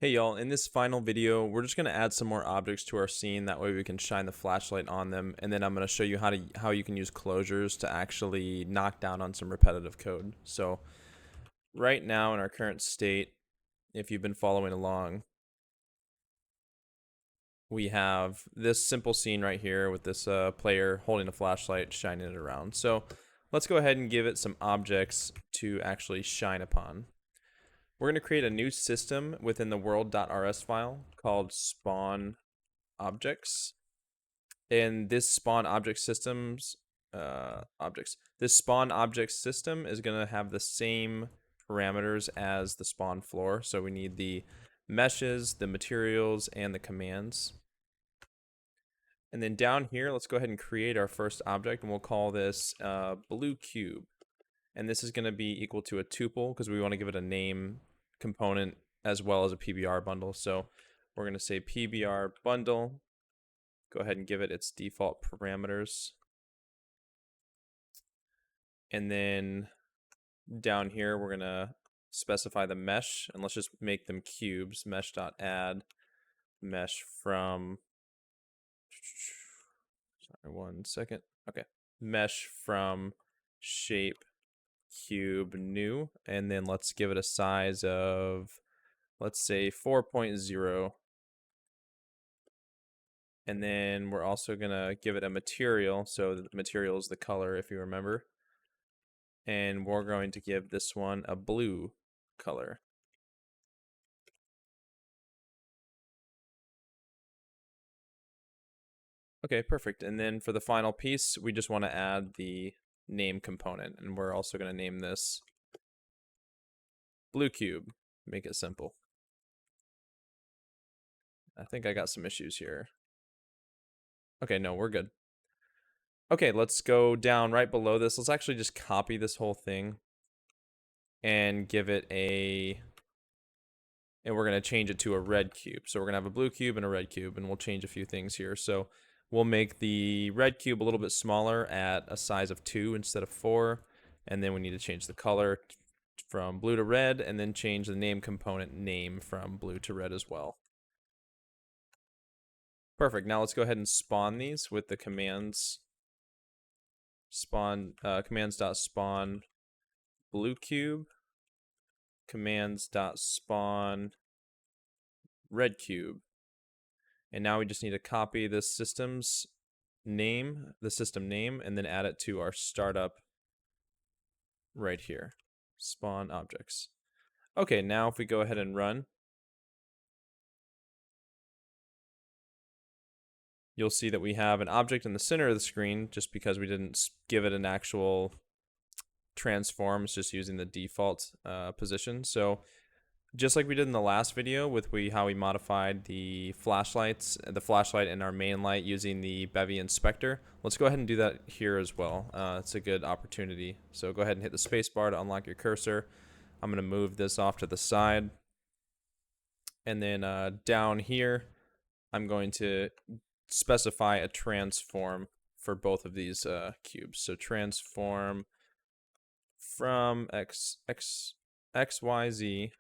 Hey y'all, in this final video, we're just going to add some more objects to our scene. That way we can shine the flashlight on them. And then I'm going to show you how you can use closures to actually knock down on some repetitive code. So right now in our current state, if you've been following along, we have this simple scene right here with this player holding a flashlight, shining it around. So let's go ahead and give it some objects to actually shine upon. We're going to create a new system within the world.rs file called spawn objects. And this spawn object systems this spawn object system is going to have the same parameters as the spawn floor. So we need the meshes, the materials, and the commands. And then down here, let's go ahead and create our first object, and we'll call this blue cube. And this is going to be equal to a tuple because we want to give it a name component as well as a PBR bundle. So we're going to say PBR bundle. Go ahead and give it its default parameters. And then down here, we're going to specify the mesh, and let's just make them cubes. Mesh.add mesh from, sorry, 1 second. Okay. Mesh from shape cube new, and then let's give it a size of, let's say 4.0. And then we're also gonna give it a material, so the material is the color, if you remember. And we're going to give this one a blue color. Okay, perfect. And then for the final piece, we just want to add the name component, and we're also going to name this blue cube. Make it simple. I think I got some issues here. Okay, no, we're good. Okay, let's go down right below this. Let's actually just copy this whole thing and give it a, and we're going to change it to a red cube. So we're going to have a blue cube and a red cube, and we'll change a few things here. So we'll make the red cube a little bit smaller at a size of 2 instead of 4. And then we need to change the color from blue to red, and then change the name component name from blue to red as well. Perfect. Now let's go ahead and spawn these with the commands. Spawn commands.spawn blue cube, commands.spawn red cube. And now we just need to copy this system's name, the system name, and then add it to our startup right here. Spawn objects. Okay, now if we go ahead and run, you'll see that we have an object in the center of the screen just because we didn't give it an actual transform. It's just using the default position. So just like we did in the last video with how we modified the flashlight in our main light using the Bevy inspector, let's go ahead and do that here as well. It's a good opportunity. So go ahead and hit the space bar to unlock your cursor. I'm going to move this off to the side. And then down here, I'm going to specify a transform for both of these cubes. So transform from XYZ.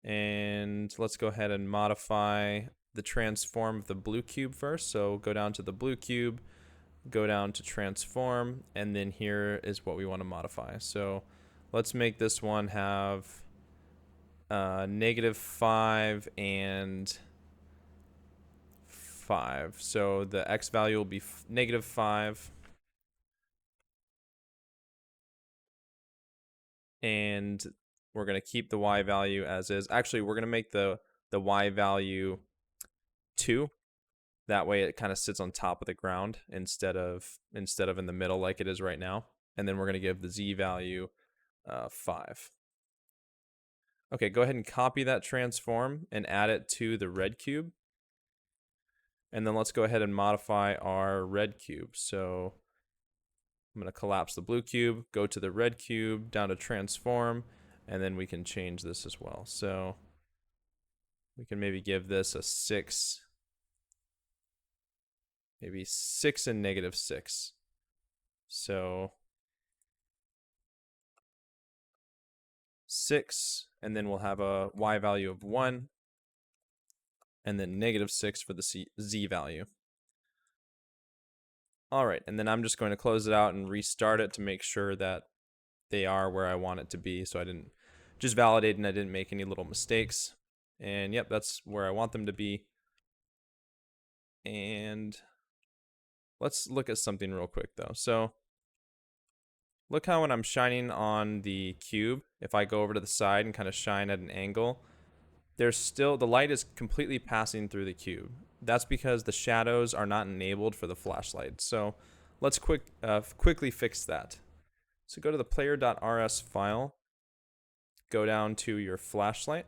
And let's go ahead and modify the transform of the blue cube first. So go down to the blue cube, go down to transform, and then here is what we want to modify. So let's make this one have -5 and 5. So the x value will be -5. And we're going to keep the y value as is. Actually, we're going to make the y value 2. That way it kind of sits on top of the ground instead of in the middle like it is right now. And then we're going to give the z value 5. Okay, go ahead and copy that transform and add it to the red cube. And then let's go ahead and modify our red cube. So I'm going to collapse the blue cube, go to the red cube, down to transform, and then we can change this as well. So we can maybe give this a 6, maybe 6 and -6. So 6, and then we'll have a y value of 1, and then -6 for the z value. All right, and then I'm just going to close it out and restart it to make sure that they are where I want it to be. So I didn't just validate and I didn't make any little mistakes. And yep, that's where I want them to be. And let's look at something real quick though. So look how when I'm shining on the cube, if I go over to the side and kind of shine at an angle, there's still, the light is completely passing through the cube. That's because the shadows are not enabled for the flashlight. So let's quickly fix that. So go to the player.rs file, go down to your flashlight,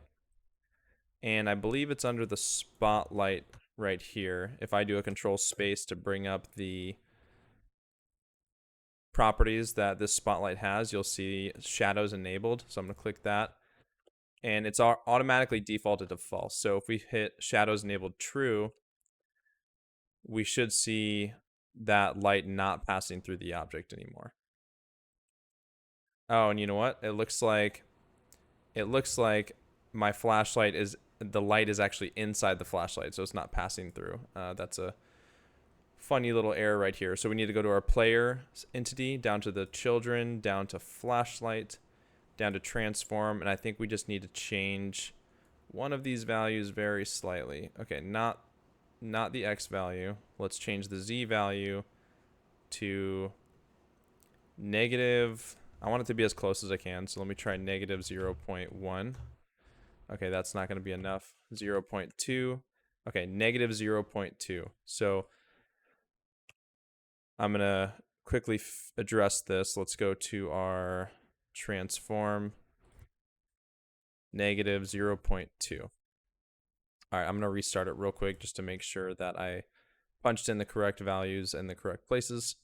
and I believe it's under the spotlight right here. If I do a control space to bring up the properties that this spotlight has, you'll see shadows enabled. So I'm going to click that, and it's automatically defaulted to false. So if we hit shadows enabled true, we should see that light not passing through the object anymore. Oh, and you know what? It looks like my flashlight the light is actually inside the flashlight, so it's not passing through. That's a funny little error right here. So we need to go to our player entity, down to the children, down to flashlight, down to transform, and I think we just need to change one of these values very slightly. Okay, not the X value. Let's change the Z value to negative. I want it to be as close as I can, so let me try negative 0.1. Okay, that's not going to be enough. 0.2. Okay, negative 0.2. So I'm going to quickly address this. Let's go to our transform, negative 0.2. All right, I'm going to restart it real quick just to make sure that I punched in the correct values in the correct places.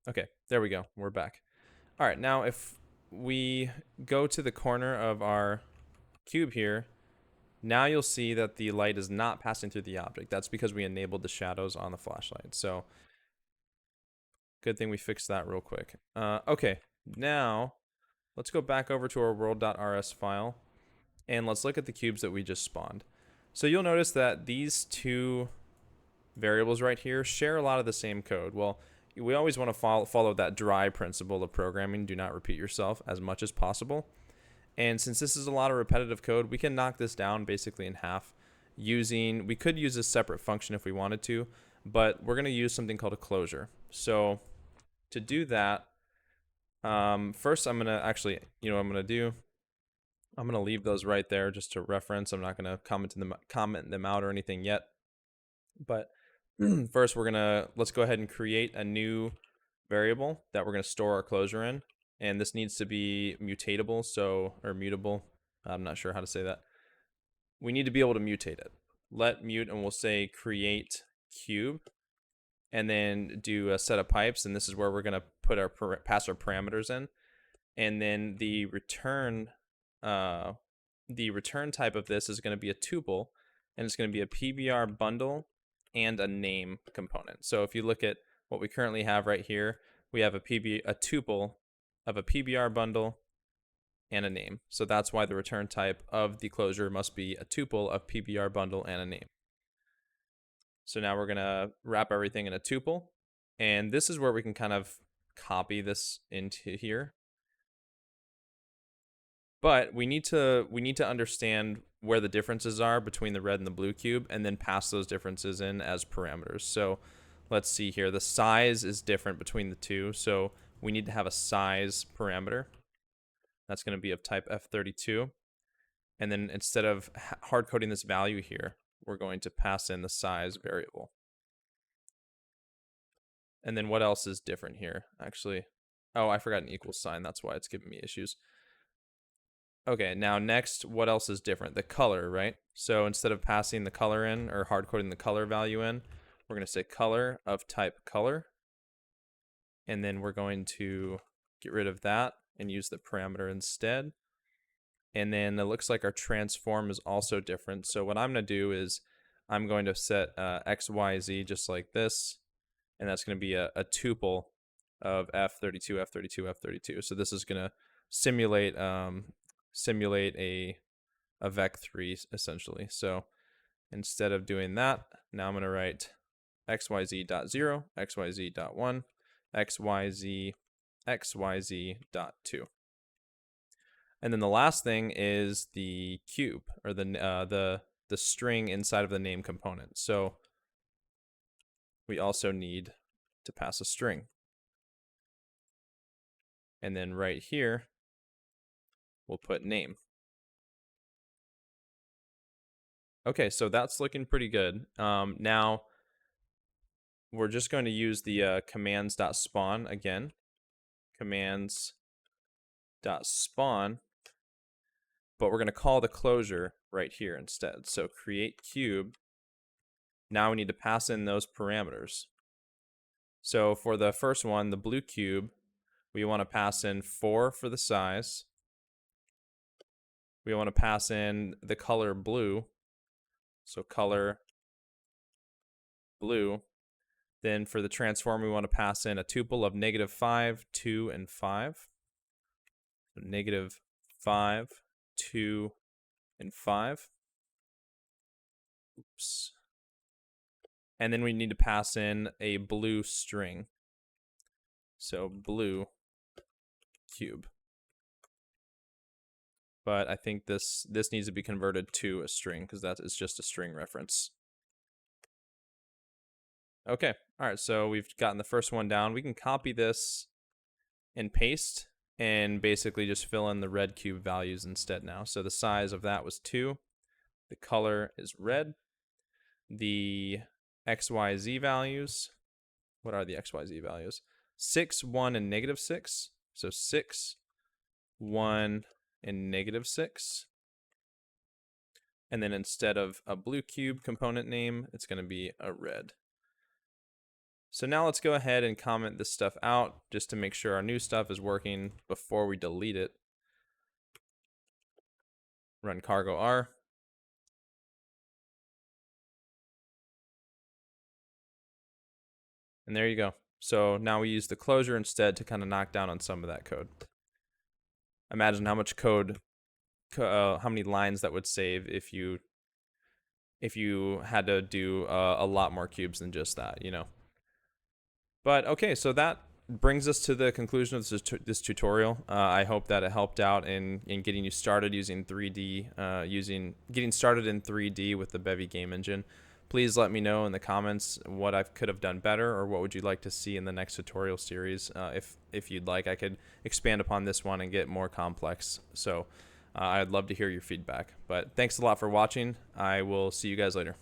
Okay, there we go. We're back. All right, now if we go to the corner of our cube here, now you'll see that the light is not passing through the object. That's because we enabled the shadows on the flashlight. So good thing we fixed that real quick. Okay, now let's go back over to our world.rs file, and let's look at the cubes that we just spawned. So you'll notice that these two variables right here share a lot of the same code. Well, we always want to follow that dry principle of programming. Do not repeat yourself as much as possible. And since this is a lot of repetitive code, we can knock this down basically in half we could use a separate function if we wanted to, but we're going to use something called a closure. So to do that, first I'm going to actually, what I'm going to do, I'm going to leave those right there just to reference. I'm not going to comment them out or anything yet. But first let's go ahead and create a new variable that we're going to store our closure in. And this needs to be mutatable, or mutable. I'm not sure how to say that. We need to be able to mutate it. Let mute, and we'll say create cube, and then do a set of pipes. And this is where we're going to put pass our parameters in. And then the return type of this is going to be a tuple, and it's going to be a PBR bundle and a name component. So if you look at what we currently have right here, we have a tuple of a PBR bundle and a name. So that's why the return type of the closure must be a tuple of PBR bundle and a name. So now we're going to wrap everything in a tuple, and this is where we can kind of copy this into here. But we need to understand where the differences are between the red and the blue cube, and then pass those differences in as parameters. So let's see here. The size is different between the two, so we need to have a size parameter. That's going to be of type F32. And then instead of hard coding this value here, we're going to pass in the size variable. And then what else is different here? Actually, oh, I forgot an equal sign. That's why it's giving me issues. Okay, now next, what else is different? The color, right? So instead of passing the color in or hard coding the color value in, we're going to say color of type color. And then we're going to get rid of that and use the parameter instead. And then it looks like our transform is also different. So what I'm going to do is I'm going to set X, Y, Z just like this. And that's going to be a tuple of F32, F32, F32. So this is going to simulate simulate a vec3 essentially. So instead of doing that, now I'm going to write xyz.0, xyz.1, xyz, xyz.2. And then the last thing is the cube, or the string inside of the name component. So we also need to pass a string. And then right here, we'll put name. Okay, so that's looking pretty good. Now, we're just going to use the commands.spawn again. Commands.spawn. But we're going to call the closure right here instead. So create cube. Now we need to pass in those parameters. So for the first one, the blue cube, we want to pass in 4 for the size. We want to pass in the color blue. So color blue. Then for the transform, we want to pass in a tuple of -5, 2, and 5. So -5, 2, and 5. Oops. And then we need to pass in a blue string. So blue cube. But I think this needs to be converted to a string because that is just a string reference. Okay, all right, so we've gotten the first one down. We can copy this and paste and basically just fill in the red cube values instead now. So the size of that was 2. The color is red. The XYZ values, what are the XYZ values? 6, 1, and -6. So 6, 1, and -6. And then instead of a blue cube component name, it's going to be a red. So now let's go ahead and comment this stuff out just to make sure our new stuff is working before we delete it. Run cargo R. And there you go. So now we use the closure instead to kind of knock down on some of that code. Imagine how much code, how many lines that would save if you had to do a lot more cubes than just that, you know. But okay, so that brings us to the conclusion of this tutorial. I hope that it helped out in getting you started using 3D, getting started in 3D with the Bevy game engine. Please let me know in the comments what I could have done better, or what would you like to see in the next tutorial series. If you'd like, I could expand upon this one and get more complex. So I'd love to hear your feedback. But thanks a lot for watching. I will see you guys later.